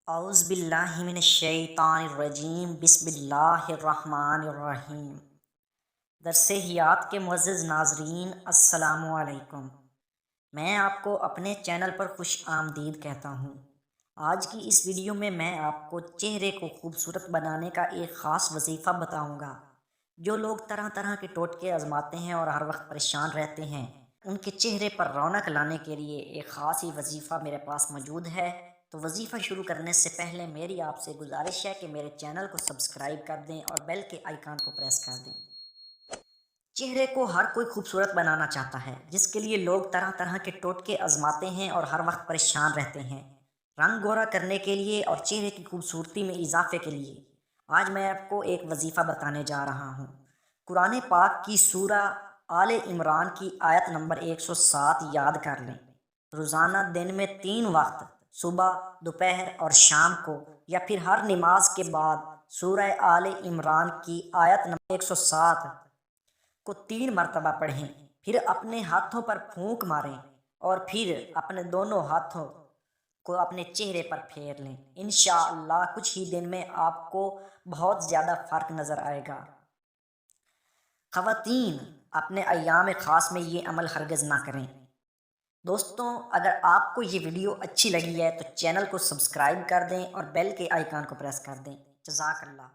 اعوذ باللہ من الشیطان الرجیم بسم اللہ الرحمن الرحیم۔ درس حیات کے معزز ناظرین السلام علیکم۔ میں آپ کو اپنے چینل پر خوش آمدید کہتا ہوں۔ آج کی اس ویڈیو میں آپ کو چہرے کو خوبصورت بنانے کا ایک خاص وظیفہ بتاؤں گا۔ جو لوگ طرح طرح کے ٹوٹکے آزماتے ہیں اور ہر وقت پریشان رہتے ہیں، ان کے چہرے پر رونق لانے کے لیے ایک خاص ہی وظیفہ میرے پاس موجود ہے۔ تو وظیفہ شروع کرنے سے پہلے میری آپ سے گزارش ہے کہ میرے چینل کو سبسکرائب کر دیں اور بیل کے آئیکن کو پریس کر دیں۔ چہرے کو ہر کوئی خوبصورت بنانا چاہتا ہے، جس کے لیے لوگ طرح طرح کے ٹوٹکے آزماتے ہیں اور ہر وقت پریشان رہتے ہیں۔ رنگ گورا کرنے کے لیے اور چہرے کی خوبصورتی میں اضافے کے لیے آج میں آپ کو ایک وظیفہ بتانے جا رہا ہوں۔ قرآن پاک کی سورہ آل عمران کی آیت نمبر 107 یاد کر لیں۔ روزانہ دن میں 3 وقت، صبح، دوپہر اور شام کو، یا پھر ہر نماز کے بعد سورہ آل عمران کی آیت نمبر 107 کو 3 مرتبہ پڑھیں، پھر اپنے ہاتھوں پر پھونک ماریں اور پھر اپنے دونوں ہاتھوں کو اپنے چہرے پر پھیر لیں۔ انشاءاللہ کچھ ہی دن میں آپ کو بہت زیادہ فرق نظر آئے گا۔ خواتین اپنے ایام خاص میں یہ عمل ہرگز نہ کریں۔ دوستوں، اگر آپ کو یہ ویڈیو اچھی لگی ہے تو چینل کو سبسکرائب کر دیں اور بیل کے آئیکن کو پریس کر دیں۔ جزاک اللہ۔